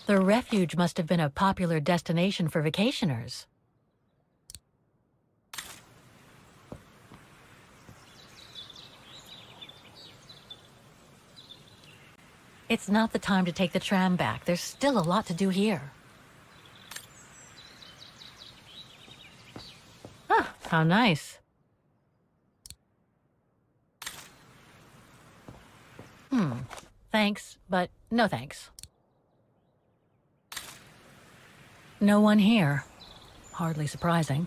The refuge must have been a popular destination for vacationers. It's not the time to take the tram back. There's still a lot to do here. Ah, how nice. Thanks, but no thanks. No one here. Hardly surprising.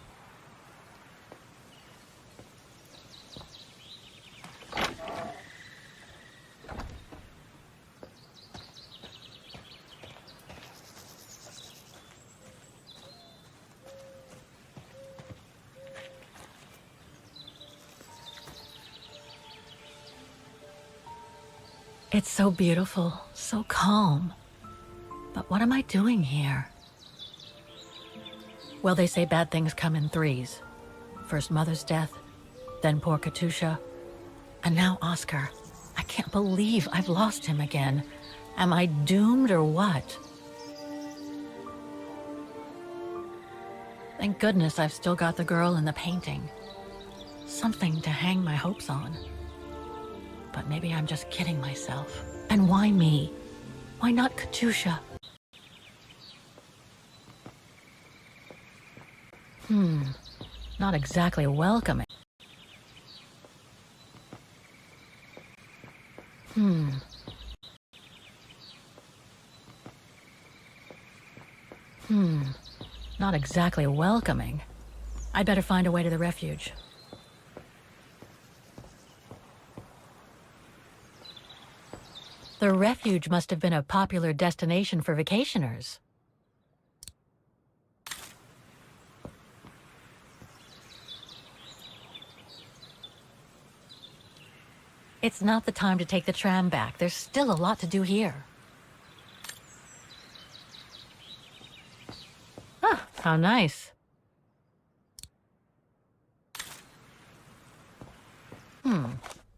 It's so beautiful, so calm. But what am I doing here? Well, they say bad things come in threes. First Mother's death, then poor Katusha, and now Oscar. I can't believe I've lost him again. Am I doomed or what? Thank goodness I've still got the girl in the painting. Something to hang my hopes on. But maybe I'm just kidding myself. And why me? Why not Katusha? Not exactly welcoming. Not exactly welcoming. I'd better find a way to the refuge. The refuge must have been a popular destination for vacationers. It's not the time to take the tram back. There's still a lot to do here. Ah, how nice.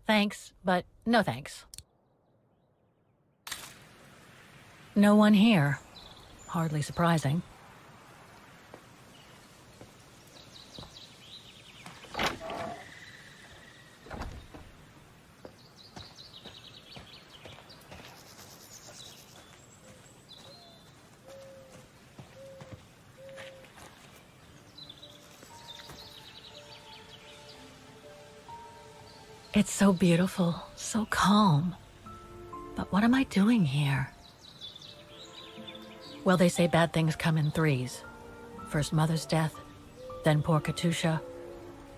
Thanks, but no thanks. No one here. Hardly surprising. It's so beautiful, so calm. But what am I doing here? Well, they say bad things come in threes. First Mother's death, then poor Katusha,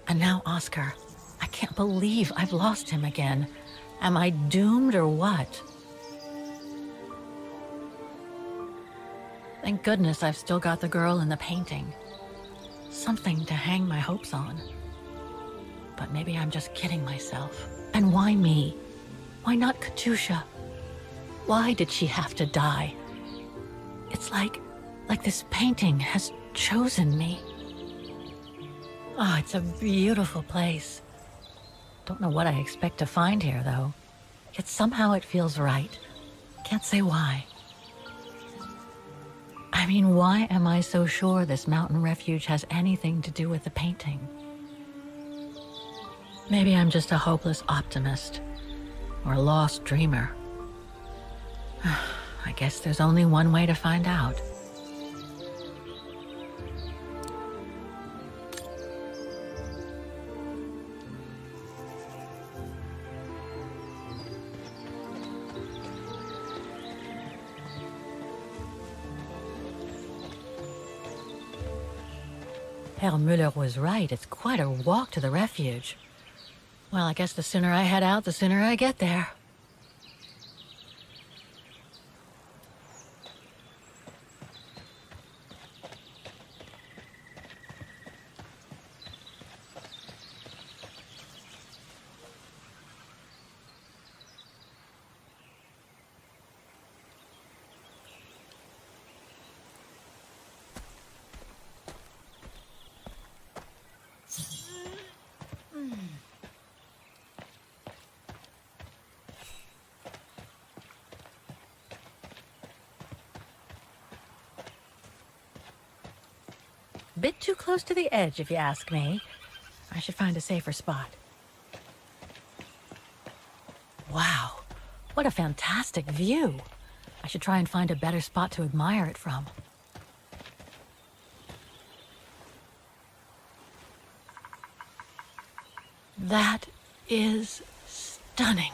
and now Oscar. I can't believe I've lost him again. Am I doomed or what? Thank goodness I've still got the girl in the painting. Something to hang my hopes on. But maybe I'm just kidding myself. And why me? Why not Katusha? Why did she have to die? It's like this painting has chosen me. Oh, it's a beautiful place. Don't know what I expect to find here, though. Yet somehow it feels right. Can't say why. I mean, why am I so sure this mountain refuge has anything to do with the painting? Maybe I'm just a hopeless optimist, or a lost dreamer. I guess there's only one way to find out. Herr Müller was right. It's quite a walk to the refuge. Well, I guess the sooner I head out, the sooner I get there. bit too close to the edge, if you ask me. I should find a safer spot. Wow, what a fantastic view. I should try and find a better spot to admire it from. That is stunning.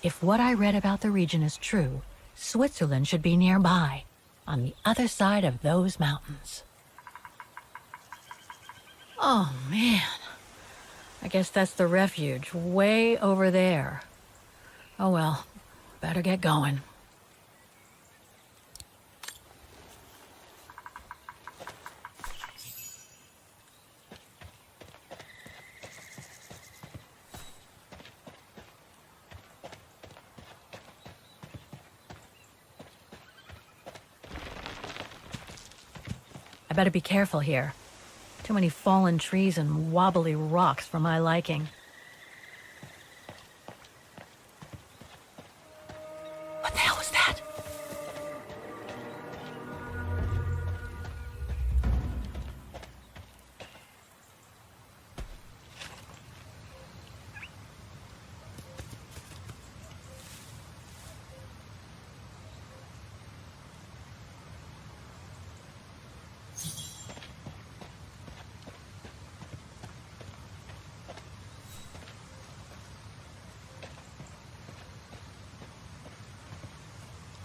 If what I read about the region is true, Switzerland should be nearby, on the other side of those mountains. Oh man, I guess that's the refuge, way over there. Oh well, better get going. I better be careful here. Too many fallen trees and wobbly rocks for my liking. What the hell was that?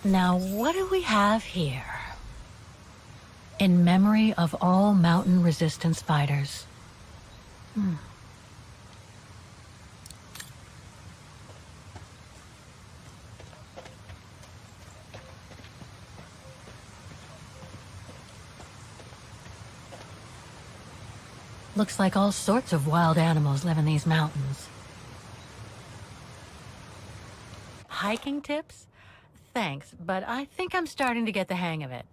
Now, what do we have here? In memory of all mountain resistance fighters. Looks like all sorts of wild animals live in these mountains. Hiking tips? Thanks, but I think I'm starting to get the hang of it.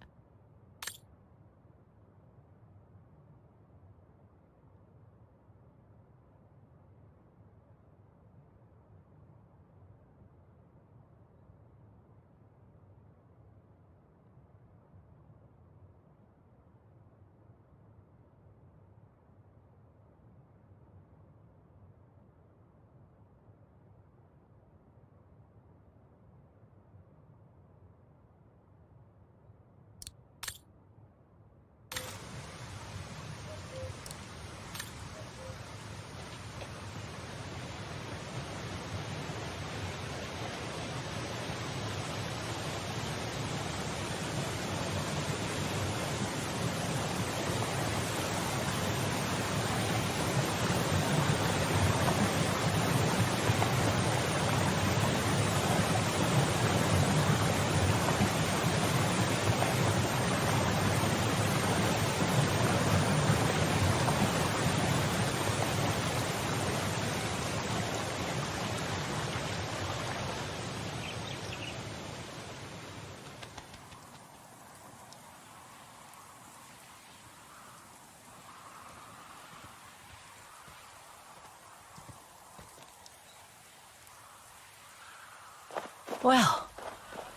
Well,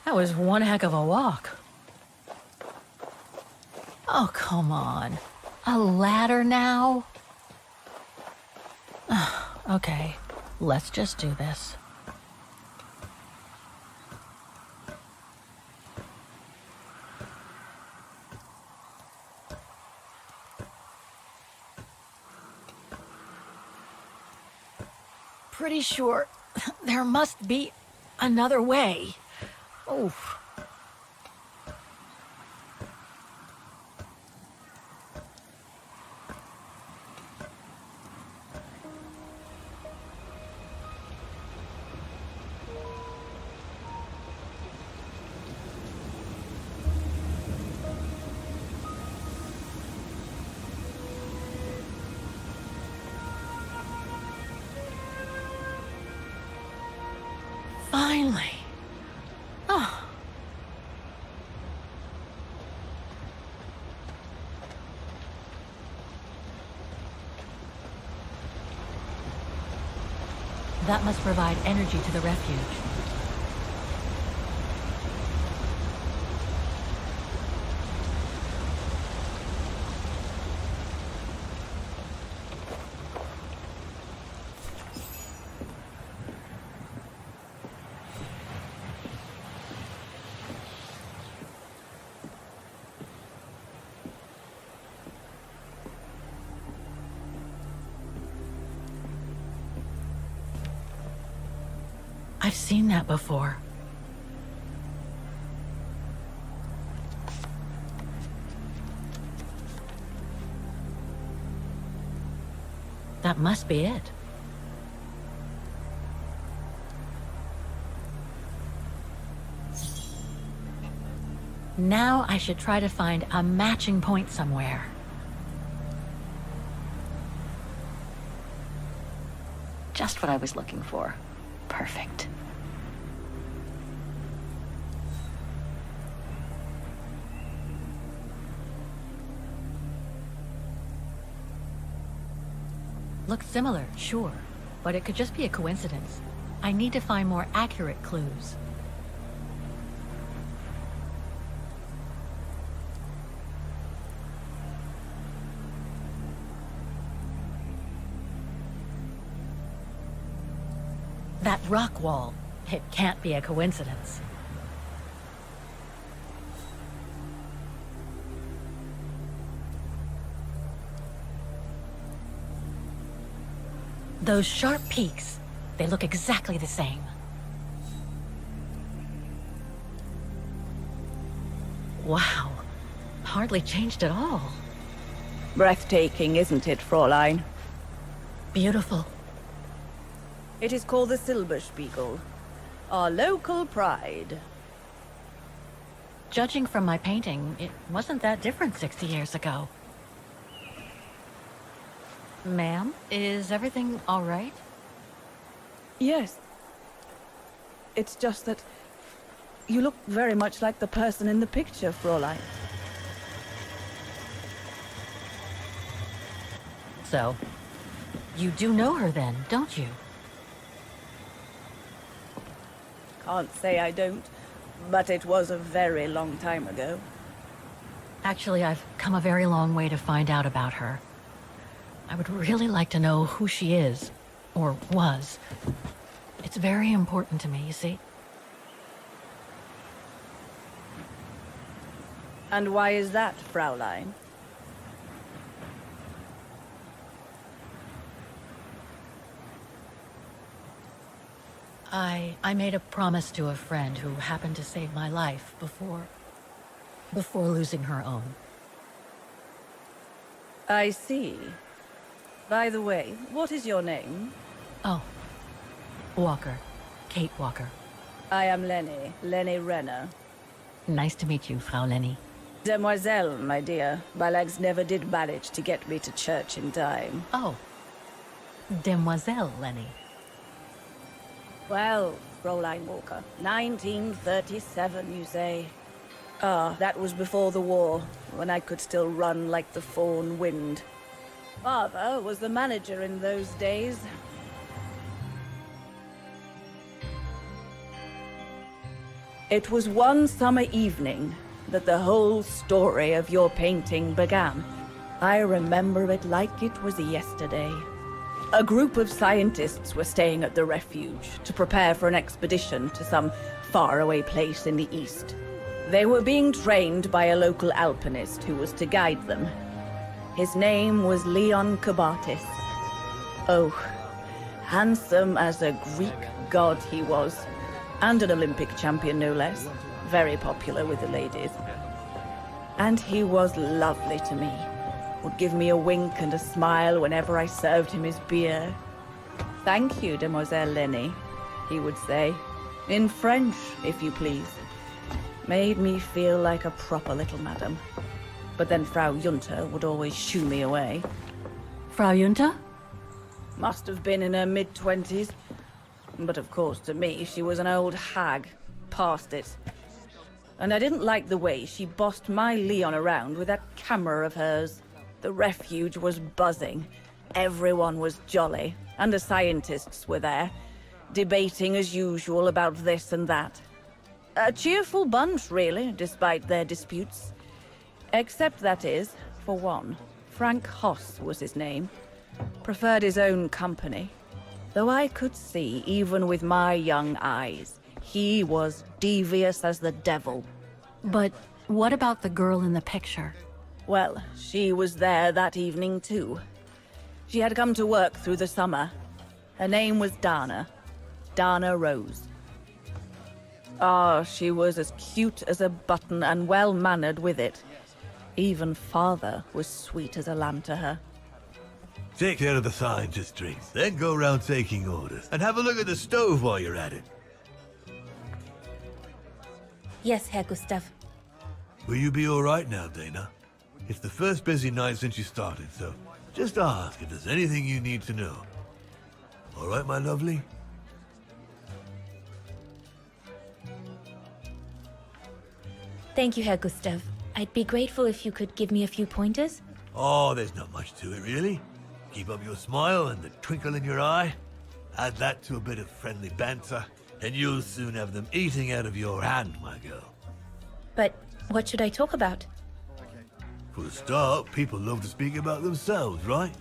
that was one heck of a walk. Oh, come on. A ladder now? Okay, let's just do this. Pretty sure there must be another way. Oh. Finally. Oh. That must provide energy to the refuge. I've seen that before. That must be it. Now I should try to find a matching point somewhere. Just what I was looking for. Perfect. Looks similar, sure, but it could just be a coincidence. I need to find more accurate clues. That rock wall. It can't be a coincidence. Those sharp peaks, they look exactly the same. Wow, hardly changed at all. Breathtaking, isn't it, Fräulein? Beautiful. It is called the Silberspiegel, our local pride. Judging from my painting, it wasn't that different 60 years ago. Ma'am, is everything all right? Yes. It's just that you look very much like the person in the picture, Fräulein. So, you do know her then, don't you? Can't say I don't, but it was a very long time ago. Actually, I've come a very long way to find out about her. I would really like to know who she is, or was. It's very important to me, you see? And why is that, Fräulein? I made a promise to a friend who happened to save my life before losing her own. I see. By the way, what is your name? Oh, Walker. Kate Walker. I am Lenny Renner. Nice to meet you, Frau Lenny. Demoiselle, my dear. My legs never did manage to get me to church in time. Oh, Demoiselle Lenny. Well, Fräulein Walker, 1937, you say? Ah, that was before the war, when I could still run like the fawn wind. Father was the manager in those days. It was one summer evening that the whole story of your painting began. I remember it like it was yesterday. A group of scientists were staying at the refuge to prepare for an expedition to some faraway place in the east. They were being trained by a local alpinist who was to guide them. His name was Leon Kabatis. Oh, handsome as a Greek god he was, and an Olympic champion no less, very popular with the ladies. And he was lovely to me. Would give me a wink and a smile whenever I served him his beer. "Thank you, Demoiselle Lenny," he would say. In French, if you please. Made me feel like a proper little madam. But then Frau Junta would always shoo me away. Frau Junta? Must have been in her mid-20s. But of course, to me, she was an old hag. Past it. And I didn't like the way she bossed my Leon around with that camera of hers. The refuge was buzzing. Everyone was jolly. And the scientists were there, debating as usual about this and that. A cheerful bunch, really, despite their disputes. Except, that is, for one, Frank Hoss was his name. Preferred his own company. Though I could see, even with my young eyes, he was devious as the devil. But what about the girl in the picture? Well, she was there that evening too. She had come to work through the summer. Her name was Dana. Dana Rose. Ah, she was as cute as a button and well-mannered with it. Even father was sweet as a lamb to her. Take care of the scientist drinks, then go around taking orders. And have a look at the stove while you're at it. Yes, Herr Gustav. Will you be alright now, Dana? It's the first busy night since you started, so just ask if there's anything you need to know. Alright, my lovely? Thank you, Herr Gustav. I'd be grateful if you could give me a few pointers. Oh, there's not much to it, really. Keep up your smile and the twinkle in your eye. Add that to a bit of friendly banter, and you'll soon have them eating out of your hand, my girl. But what should I talk about? For a start, people love to speak about themselves, right?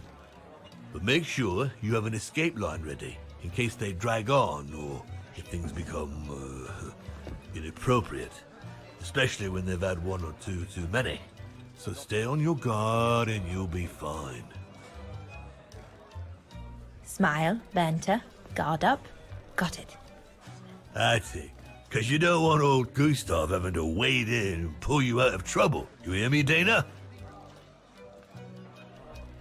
But make sure you have an escape line ready, in case they drag on, or if things become, inappropriate. Especially when they've had one or two too many. So stay on your guard and you'll be fine. Smile, banter, guard up. Got it. That's it. Because you don't want old Gustav having to wade in and pull you out of trouble. You hear me, Dana?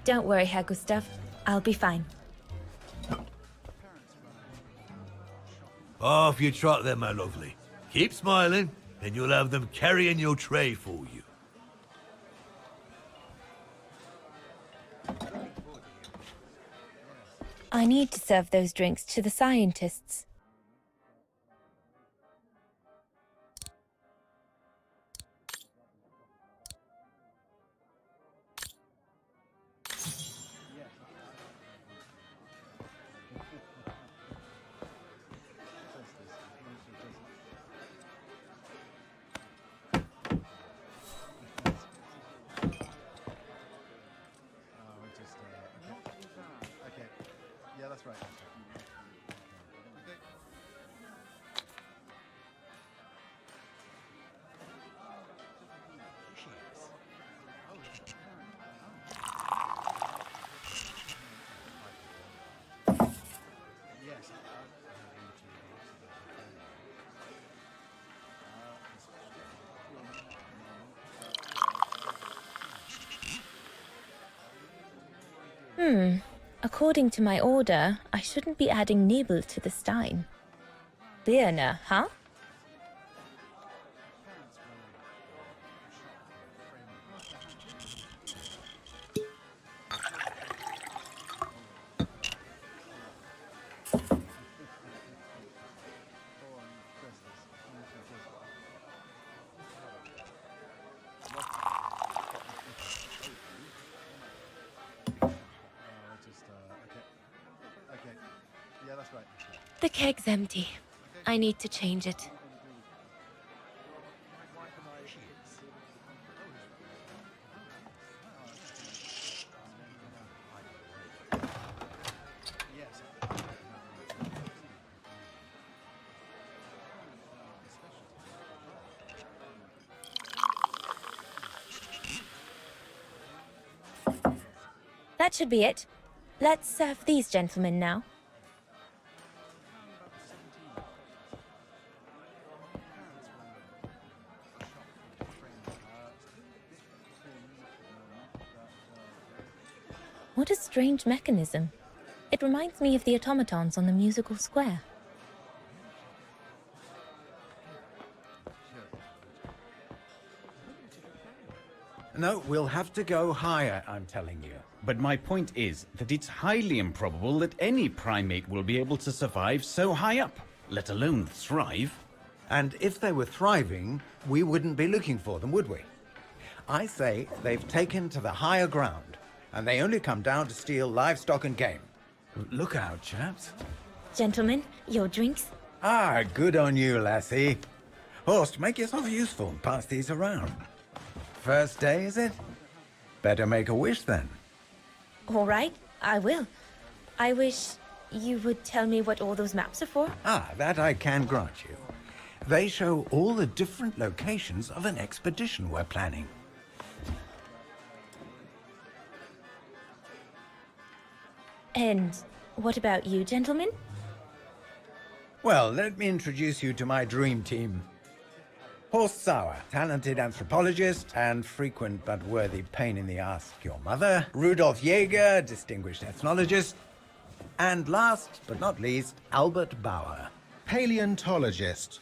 Don't worry, Herr Gustav. I'll be fine. Off you trot then, my lovely. Keep smiling, and you'll have them carrying your tray for you. I need to serve those drinks to the scientists. According to my order, I shouldn't be adding Nebel to the stein. Birne, huh? The keg's empty. I need to change it. That should be it. Let's serve these gentlemen now. What a strange mechanism. It reminds me of the automatons on the musical square. No, we'll have to go higher, I'm telling you. But my point is that it's highly improbable that any primate will be able to survive so high up, let alone thrive. And if they were thriving, we wouldn't be looking for them, would we? I say they've taken to the higher ground, and they only come down to steal livestock and game. Look out, chaps. Gentlemen, your drinks? Ah, good on you, lassie. Horst, make yourself useful and pass these around. First day, is it? Better make a wish, then. All right, I will. I wish you would tell me what all those maps are for. Ah, that I can grant you. They show all the different locations of an expedition we're planning. And what about you, gentlemen? Well, let me introduce you to my dream team. Horst Sauer, talented anthropologist and frequent but worthy pain in the ass your mother. Rudolf Jäger, distinguished ethnologist. And last but not least, Albert Bauer, Paleontologist.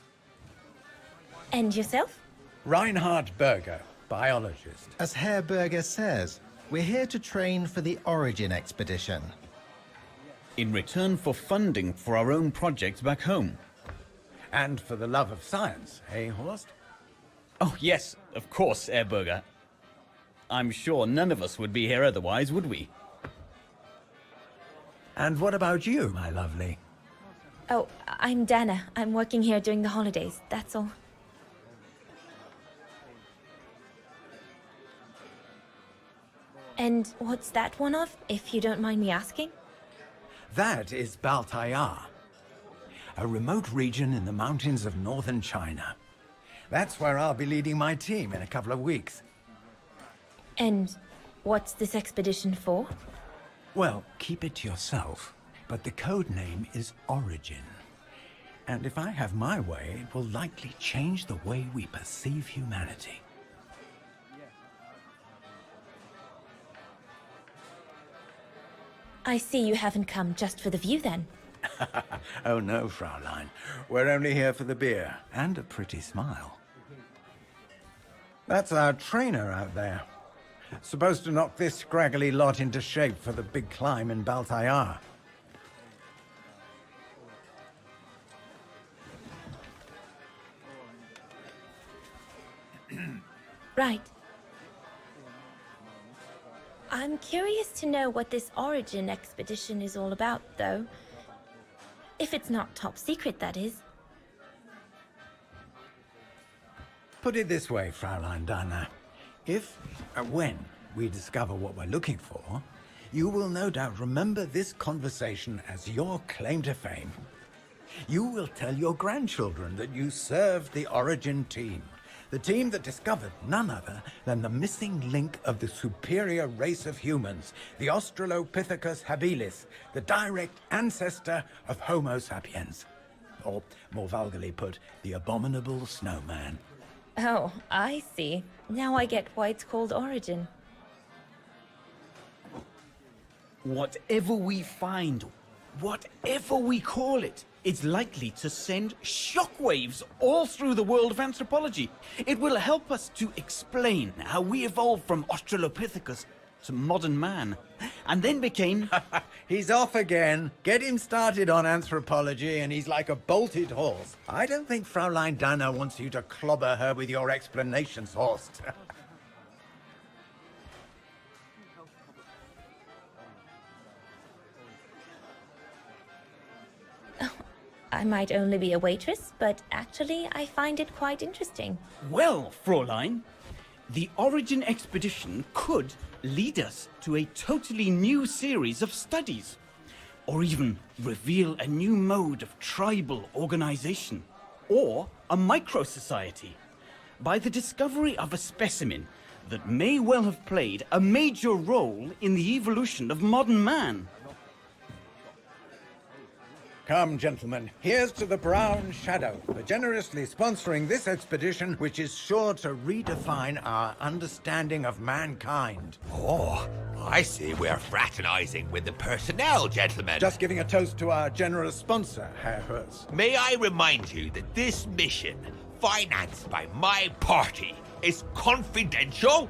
And yourself? Reinhard Berger, biologist. As Herr Berger says, we're here to train for the Origin expedition. In return for funding for our own projects back home. And for the love of science, eh, Horst? Oh, yes, of course, Herr Berger. I'm sure none of us would be here otherwise, would we? And what about you, my lovely? Oh, I'm Dana. I'm working here during the holidays, that's all. And what's that one of, if you don't mind me asking? That is Baltayar, a remote region in the mountains of northern China. That's where I'll be leading my team in a couple of weeks. And what's this expedition for? Well, keep it to yourself, but the code name is Origin. And if I have my way, it will likely change the way we perceive humanity. I see you haven't come just for the view then. Oh no, Fraulein. We're only here for the beer and a pretty smile. That's our trainer out there. Supposed to knock this scraggly lot into shape for the big climb in Baltayar. Right. I'm curious to know what this Origin expedition is all about, though. If it's not top secret, that is. Put it this way, Fraulein Dana. If, when, we discover what we're looking for, you will no doubt remember this conversation as your claim to fame. You will tell your grandchildren that you served the Origin team. The team that discovered none other than the missing link of the superior race of humans, the Australopithecus habilis, the direct ancestor of Homo sapiens. Or, more vulgarly put, the abominable snowman. Oh, I see. Now I get why it's called Origin. Whatever we find, whatever we call it, it's likely to send shockwaves all through the world of anthropology. It will help us to explain how we evolved from Australopithecus to modern man, and then became... He's off again. Get him started on anthropology and he's like a bolted horse. I don't think Fraulein Dana wants you to clobber her with your explanations, Horst. I might only be a waitress, but actually I find it quite interesting. Well, Fräulein, the Origin expedition could lead us to a totally new series of studies, or even reveal a new mode of tribal organization, or a micro-society, by the discovery of a specimen that may well have played a major role in the evolution of modern man. Come, gentlemen, here's to the Brown Shadow for generously sponsoring this expedition, which is sure to redefine our understanding of mankind. Oh, I see we're fraternizing with the personnel, gentlemen. Just giving a toast to our generous sponsor, Herr Hertz. May I remind you that this mission, financed by my party, is confidential?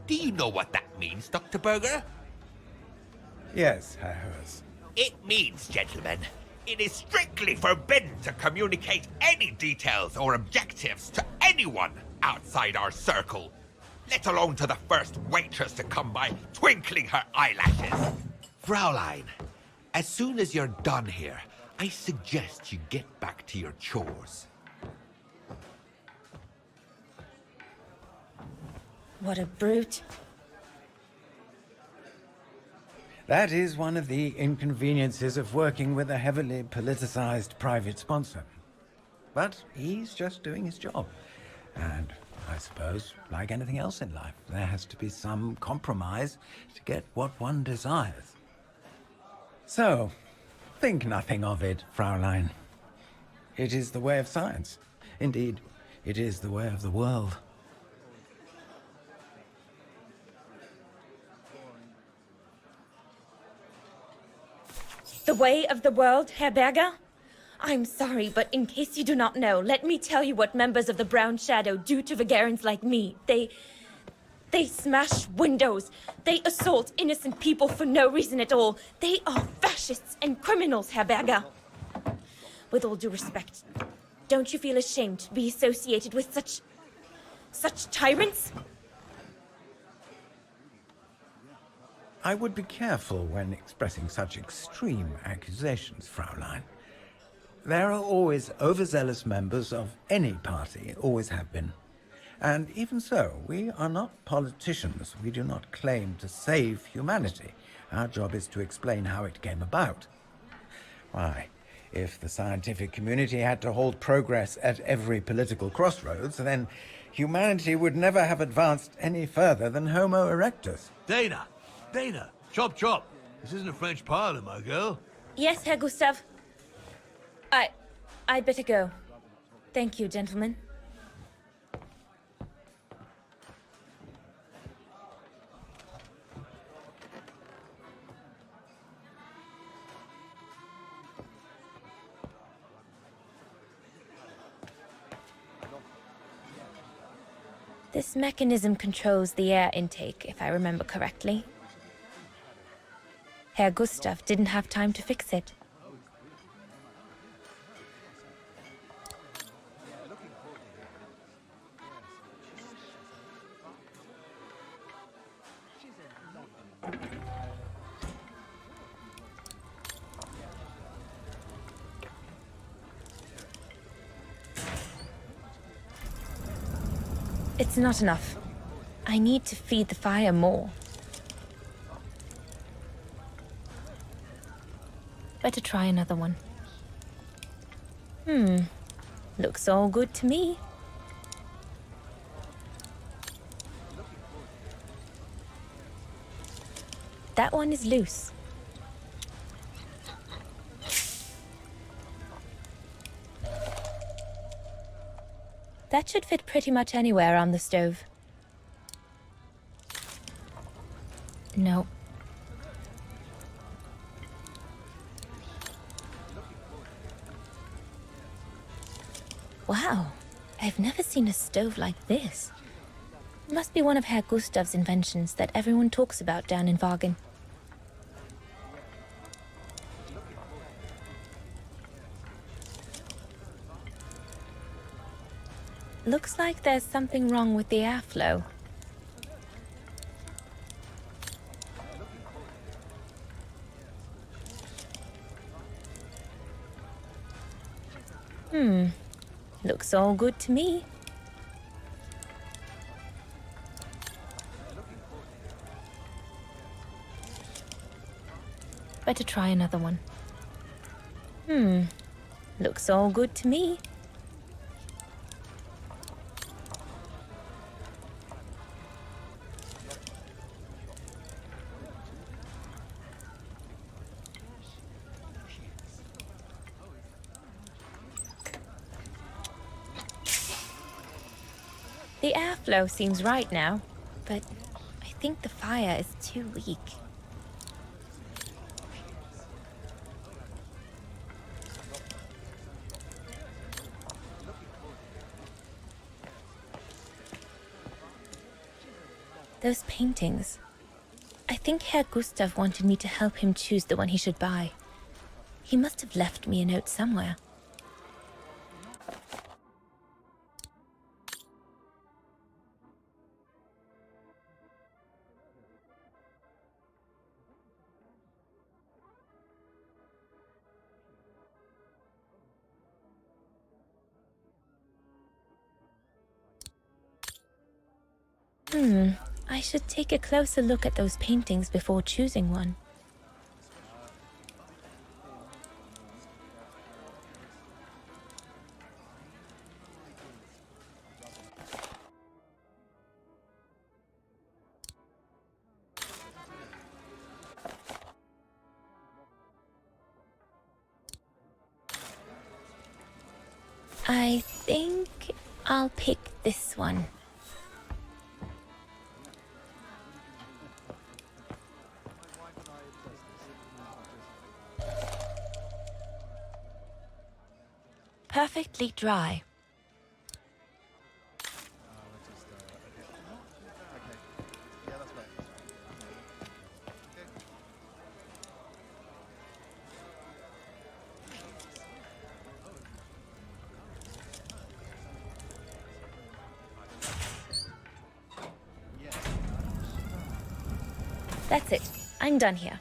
Do you know what that means, Dr. Berger? Yes, Herr Hertz. It means, gentlemen, it is strictly forbidden to communicate any details or objectives to anyone outside our circle, let alone to the first waitress to come by twinkling her eyelashes. Fraulein, as soon as you're done here, I suggest you get back to your chores. What a brute. That is one of the inconveniences of working with a heavily politicized private sponsor. But he's just doing his job. And I suppose, like anything else in life, there has to be some compromise to get what one desires. So, Think nothing of it, Fraulein. It is the way of science. Indeed, it is the way of the world. The way of the world, Herr Berger? I'm sorry, but in case you do not know, let me tell you what members of the Brown Shadow do to Vagarans like me. They smash windows. They assault innocent people for no reason at all. They are fascists and criminals, Herr Berger. With all due respect, don't you feel ashamed to be associated with such tyrants? I would be careful when expressing such extreme accusations, Fraulein. There are always overzealous members of any party, always have been. And even so, we are not politicians. We do not claim to save humanity. Our job is to explain how it came about. Why, if the scientific community had to halt progress at every political crossroads, then humanity would never have advanced any further than Homo erectus. Dana! Dana! Chop chop! This isn't a French parlor, my girl. Yes, Herr Gustav. I'd better go. Thank you, gentlemen. This mechanism controls the air intake, if I remember correctly. Herr Gustav didn't have time to fix it. It's not enough. I need to feed the fire more. Better try another one. Looks all good to me. That one is loose. That should fit pretty much anywhere on the stove. No. Wow, I've never seen a stove like this. It must be one of Herr Gustav's inventions that everyone talks about down in Wagen. Looks like there's something wrong with the airflow. Looks all good to me. Better try another one. Looks all good to me. The airflow seems right now, but I think the fire is too weak. Those paintings. I think Herr Gustav wanted me to help him choose the one he should buy. He must have left me a note somewhere. I should take a closer look at those paintings before choosing one. I think I'll pick this one. Perfectly dry. That's it. I'm done here.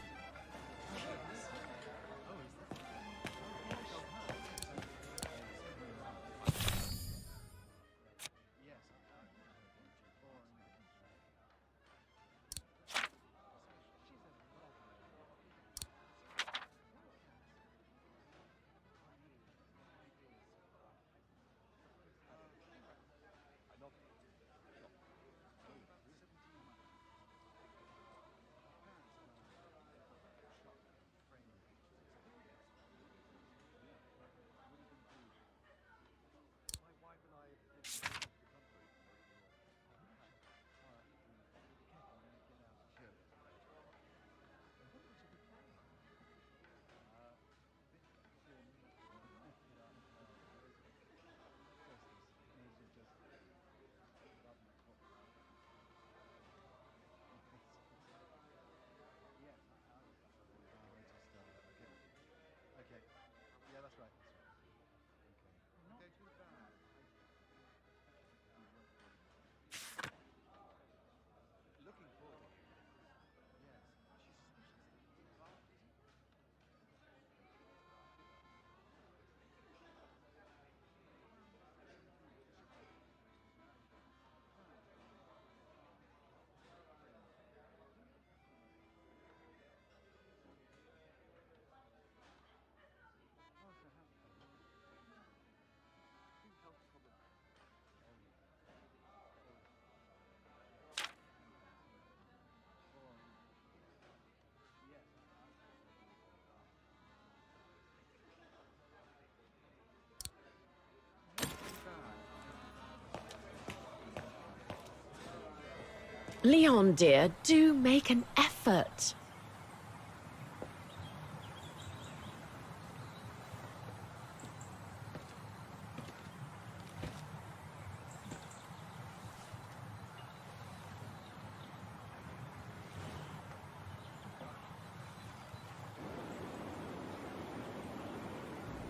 Leon, dear, do make an effort.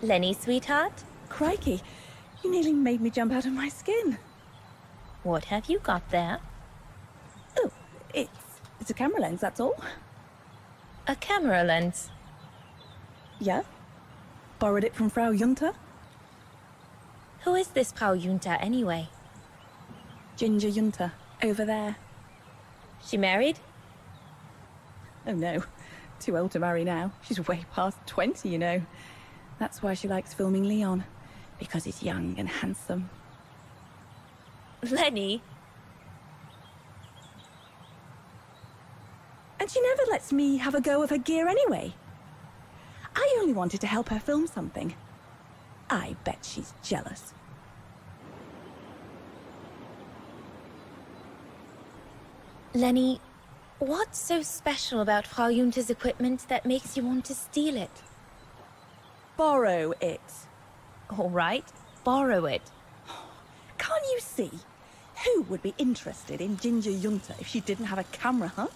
Lenny, sweetheart, Crikey, you nearly made me jump out of my skin. what have you got there? Oh, it's a camera lens, that's all. A camera lens. Yeah? Borrowed it from Frau Junta. Who is this Frau Junta anyway? Ginger Junta, over there. She married? Oh no, too old to marry now. She's way past 20, you know. That's why she likes filming Leon, because he's young and handsome. Lenny? And she never lets me have a go of her gear anyway. I only wanted to help her film something. I bet she's jealous. Lenny, what's so special about Frau Junta's equipment that makes you want to steal it? Borrow it. All right, borrow it. Can't you see? Who would be interested in Ginger Junta if she didn't have a camera, huh?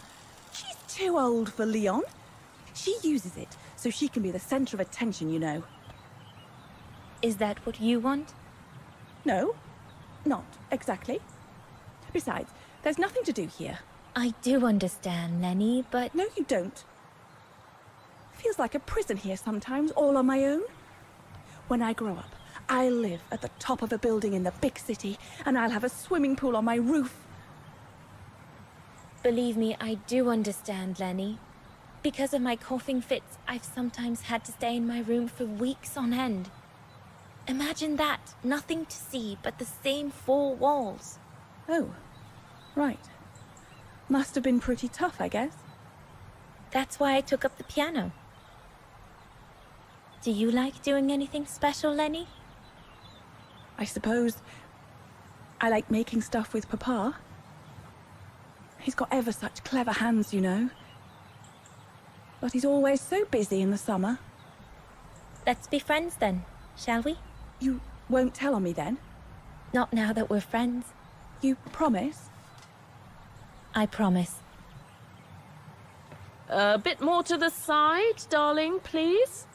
She's too old for Leon. She uses it so she can be the center of attention, you know. Is that what you want? No, not exactly. Besides, there's nothing to do here. I do understand, Lenny, but... No, you don't. Feels like a prison here sometimes, all on my own. When I grow up, I'll live at the top of a building in the big city, and I'll have a swimming pool on my roof. Believe me, I do understand, Lenny. Because of my coughing fits, I've sometimes had to stay in my room for weeks on end. Imagine that, nothing to see but the same four walls. Oh, right. Must have been pretty tough, I guess. That's why I took up the piano. Do you like doing anything special, Lenny? I suppose I like making stuff with Papa. He's got ever such clever hands, you know. But he's always so busy in the summer. Let's be friends then, shall we? You won't tell on me then? Not now that we're friends. You promise? I promise. A bit more to the side, darling, please.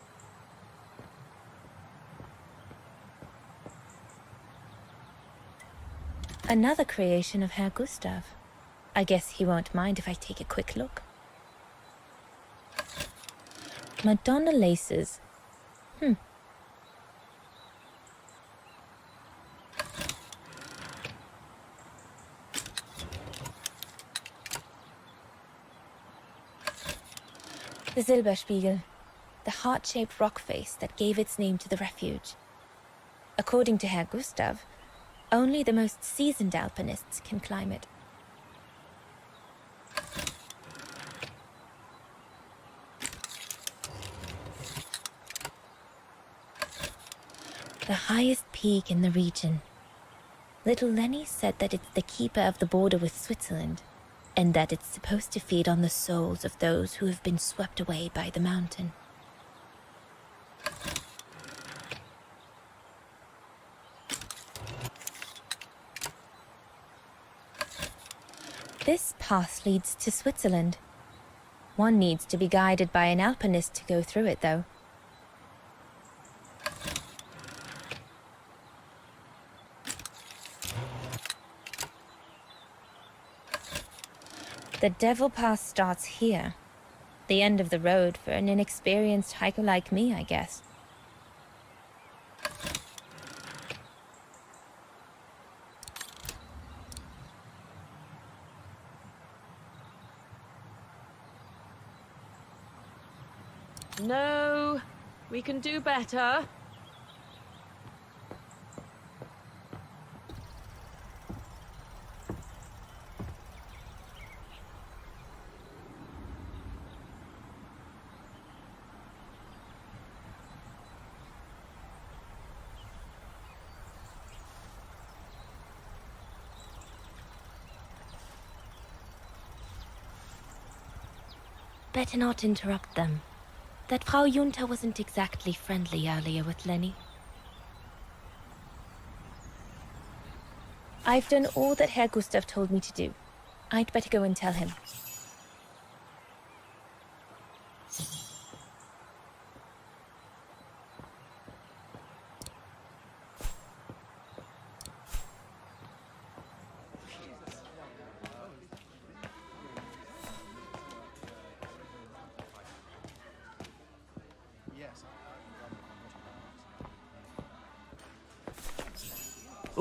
Another creation of Herr Gustav. I guess he won't mind if I take a quick look. Madonna laces. The Silberspiegel, the heart-shaped rock face that gave its name to the refuge. According to Herr Gustav, only the most seasoned alpinists can climb it. The highest peak in the region. Little Lenny said that it's the keeper of the border with Switzerland, and that it's supposed to feed on the souls of those who have been swept away by the mountain. This path leads to Switzerland. One needs to be guided by an alpinist to go through it, though. The Devil Pass starts here. The end of the road for an inexperienced hiker like me, I guess. No, we can do better. Better not interrupt them. That Frau Junta wasn't exactly friendly earlier with Lenny. I've done all that Herr Gustav told me to do. I'd better go and tell him.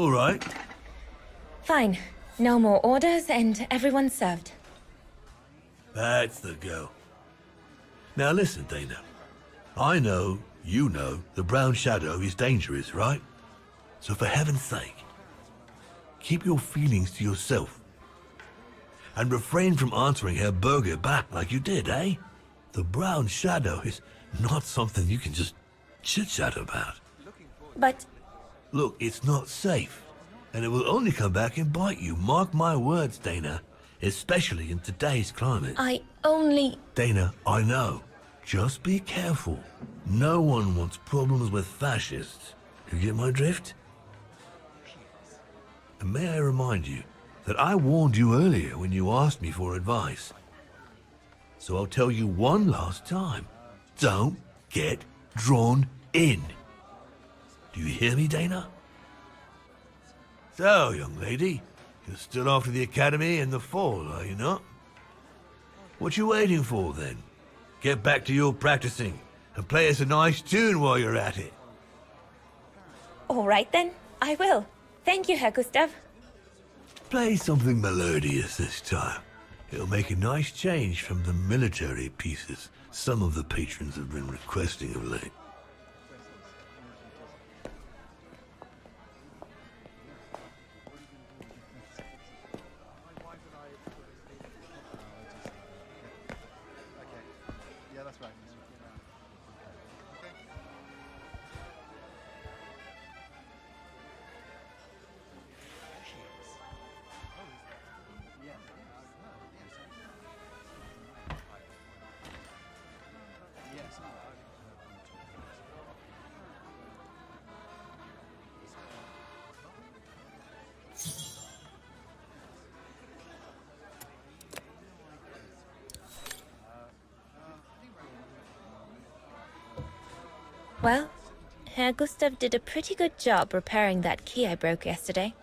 All right. Fine. No more orders and everyone's served. That's the go. Now listen, Dana. I know, you know, the brown shadow is dangerous, right? So for heaven's sake, keep your feelings to yourself. And refrain from answering Herr Berger back like you did, eh? The brown shadow is not something you can just chit-chat about. But Look, it's not safe. And it will only come back and bite you. Mark my words, Dana. Especially in today's climate. I only... Dana, I know. Just be careful. No one wants problems with fascists. You get my drift? And may I remind you that I warned you earlier when you asked me for advice. So I'll tell you one last time. Don't get drawn in. Do you hear me, Dana? So, young lady, you're still off to the academy in the fall, are you not? What you waiting for, then? Get back to your practicing and play us a nice tune while you're at it. All right then, I will. Thank you, Herr Gustav. Play something melodious this time. It'll make a nice change from the military pieces some of the patrons have been requesting of late. Well, Herr Gustav did a pretty good job repairing that key I broke yesterday.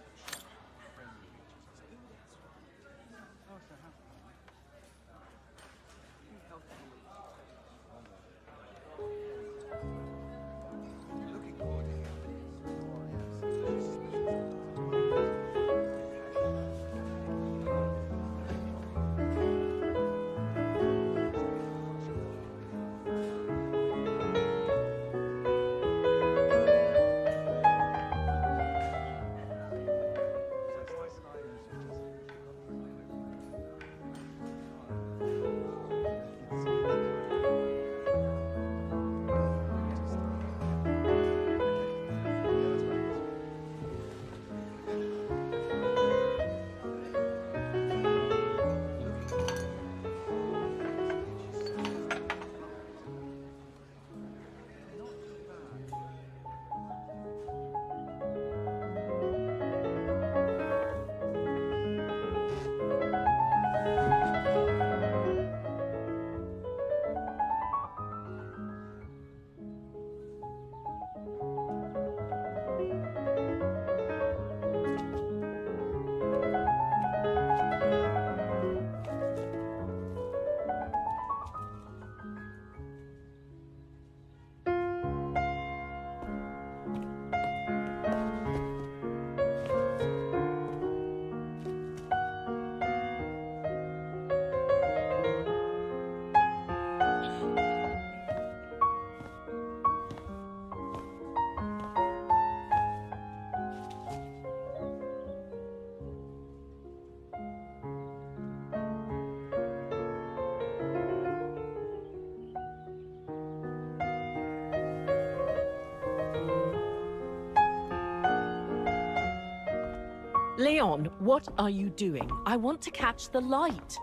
Leon, what are you doing? I want to catch the light.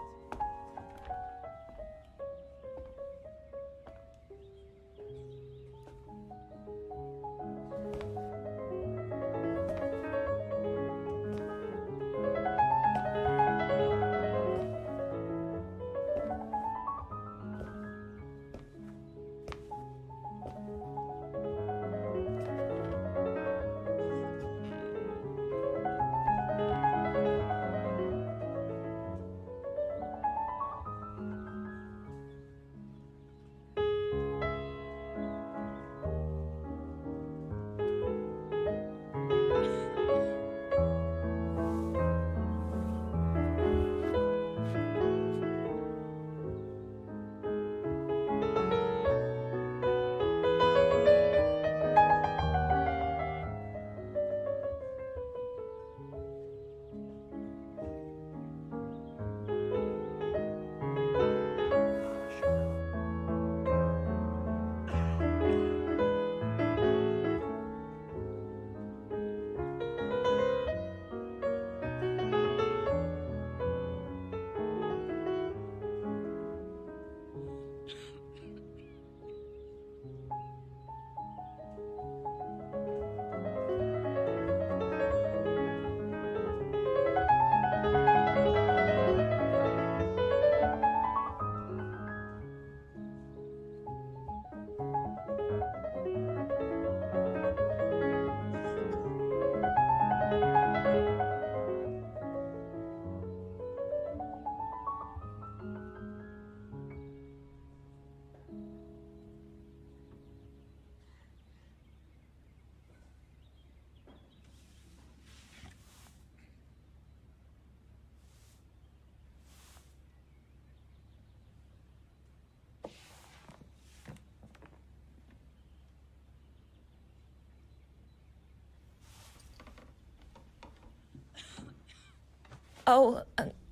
Oh,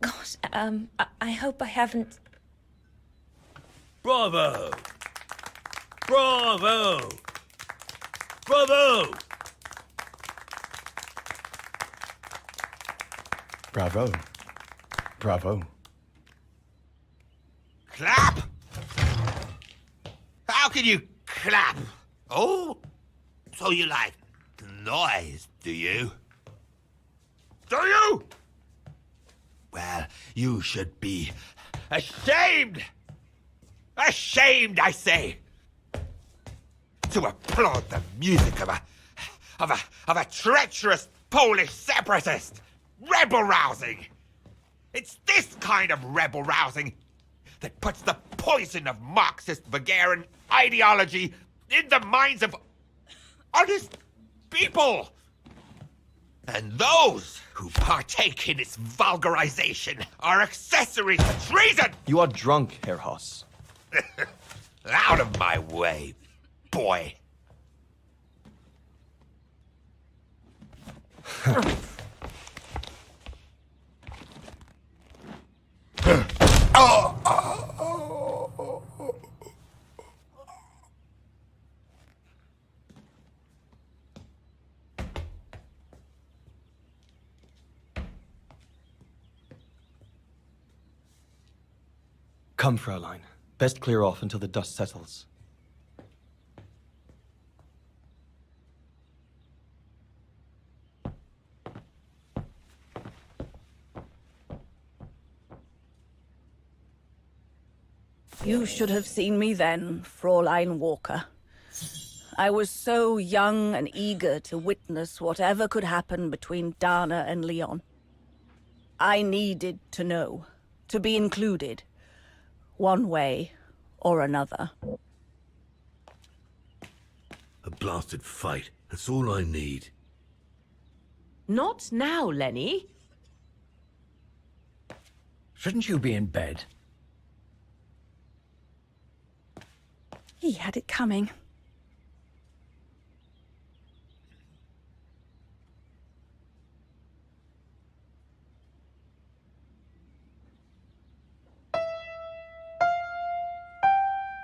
gosh, I hope I haven't... Bravo! Bravo! Bravo! Bravo. Bravo. Clap? How can you clap? Oh, so you like noise, do you? Do you? Well, you should be ashamed! Ashamed, I say! to applaud the music of a treacherous Polish separatist. Rebel-rousing. It's this kind of rebel-rousing that puts the poison of Marxist Bulgarian ideology in the minds of honest people. And those who partake in its vulgarization are accessories to treason! You are drunk, Herr Hoss. Out of my way, boy. Come, Fraulein. Best clear off until the dust settles. You should have seen me then, Fräulein Walker. I was so young and eager to witness whatever could happen between Dana and Leon. I needed to know, to be included, one way or another. A blasted fight. That's all I need. Not now, Lenny. Shouldn't you be in bed? He had it coming.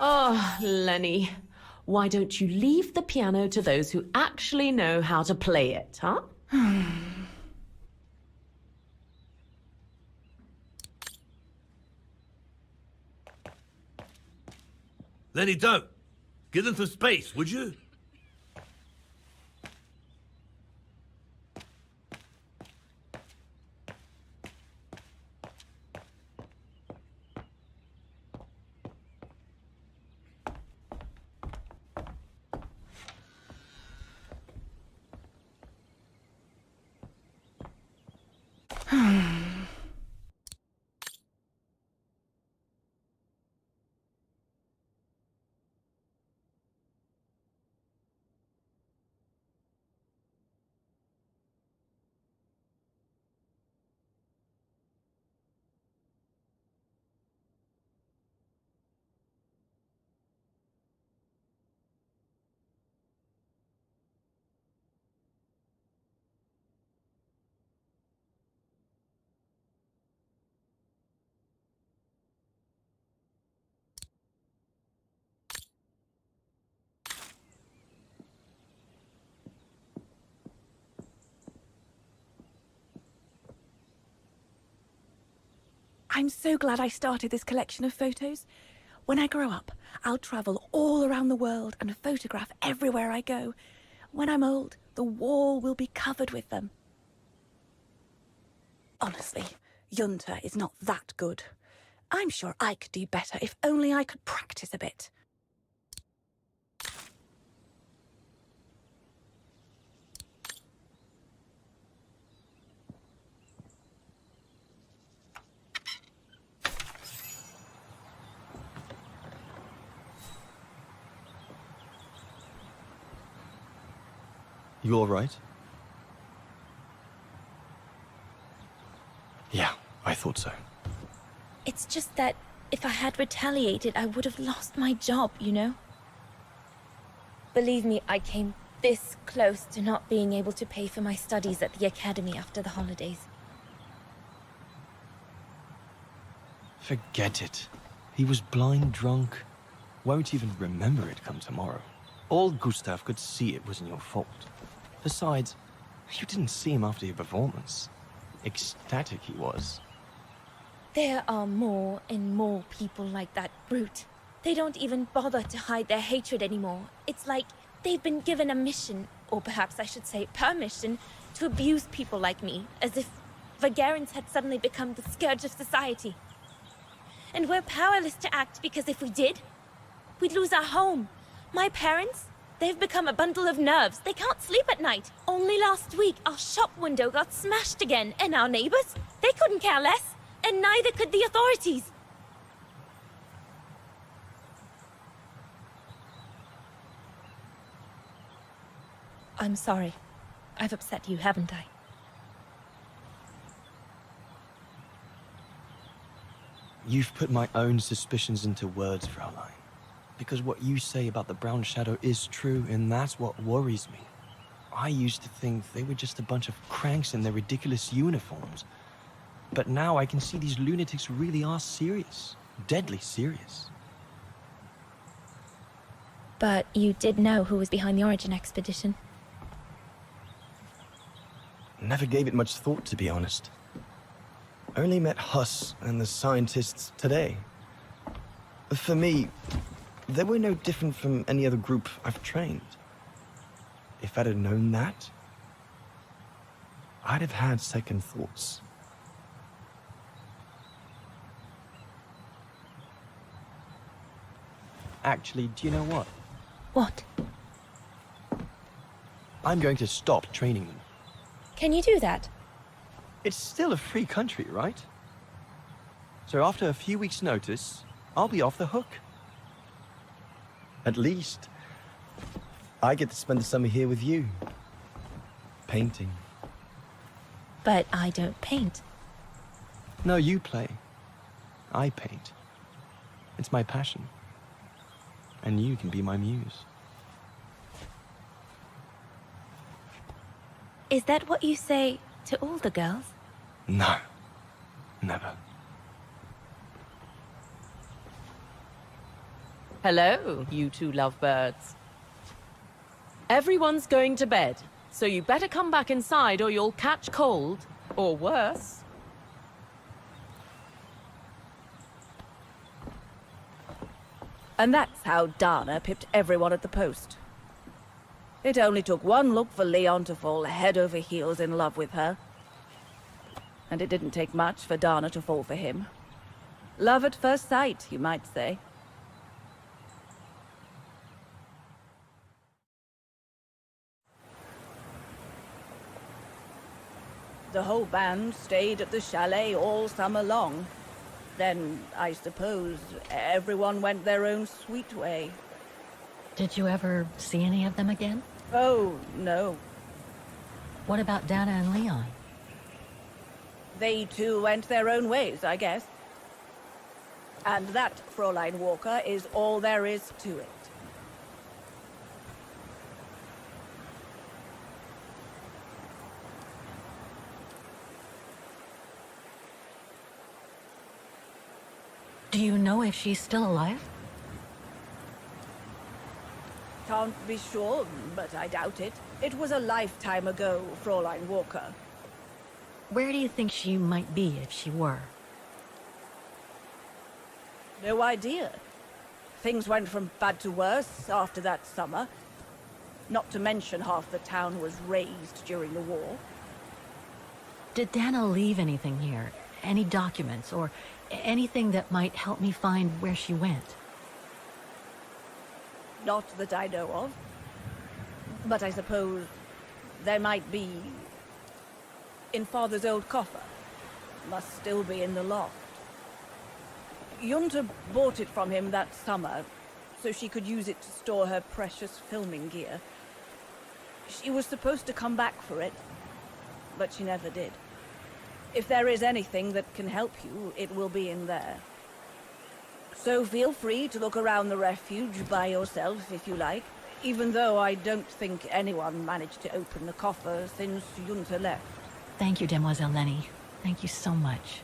Oh, Lenny. Why don't you leave the piano to those who actually know how to play it, huh? Lenny, don't. Give them some space, would you? I'm so glad I started this collection of photos. When I grow up, I'll travel all around the world and photograph everywhere I go. When I'm old, the wall will be covered with them. Honestly, Junta is not that good. I'm sure I could do better if only I could practice a bit. You all right? Yeah, I thought so. It's just that if I had retaliated, I would have lost my job, you know? Believe me, I came this close to not being able to pay for my studies at the academy after the holidays. Forget it. He was blind drunk. Won't even remember it come tomorrow. Old Gustav could see it wasn't your fault. Besides, you didn't see him after your performance. Ecstatic he was. There are more and more people like that brute. They don't even bother to hide their hatred anymore. It's like they've been given a mission, or perhaps I should say permission, to abuse people like me, as if Vagarans had suddenly become the scourge of society. And we're powerless to act because if we did, we'd lose our home, my parents, They've become a bundle of nerves. They can't sleep at night. Only last week, our shop window got smashed again, and our neighbors, they couldn't care less. And neither could the authorities. I'm sorry. I've upset you, haven't I? You've put my own suspicions into words, Fraulein. Because what you say about the Brown Shadow is true, and that's what worries me. I used to think they were just a bunch of cranks in their ridiculous uniforms. But now I can see these lunatics really are serious. Deadly serious. But you did know who was behind the Origin expedition. Never gave it much thought, to be honest. Only met Huss and the scientists today. For me, they were no different from any other group I've trained. If I'd have known that, I'd have had second thoughts. Actually, do you know what? What? I'm going to stop training them. Can you do that? It's still a free country, right? So after a few weeks' notice, I'll be off the hook. At least, I get to spend the summer here with you. Painting. But I don't paint. No, you play. I paint. It's my passion. And you can be my muse. Is that what you say to all the girls? No. Never. Hello, you two lovebirds. Everyone's going to bed, so you better come back inside or you'll catch cold, or worse. And that's how Dana pipped everyone at the post. It only took one look for Leon to fall head over heels in love with her. And it didn't take much for Dana to fall for him. Love at first sight, you might say. The whole band stayed at the chalet all summer long. Then, I suppose, everyone went their own sweet way. Did you ever see any of them again? Oh, no. What about Dana and Leon? They too went their own ways, I guess. And that, Fräulein Walker, is all there is to it. Do you know if she's still alive? Can't be sure, but I doubt it. It was a lifetime ago, Fräulein Walker. Where do you think she might be if she were? No idea. Things went from bad to worse after that summer. Not to mention half the town was razed during the war. Did Dana leave anything here? Any documents or anything that might help me find where she went? Not that I know of. But I suppose there might be in Father's old coffer. Must still be in the loft. Junta bought it from him that summer, so she could use it to store her precious filming gear. She was supposed to come back for it, but she never did. If there is anything that can help you, it will be in there. So feel free to look around the refuge by yourself if you like, even though I don't think anyone managed to open the coffer since Junta left. Thank you, Demoiselle Lenny. Thank you so much.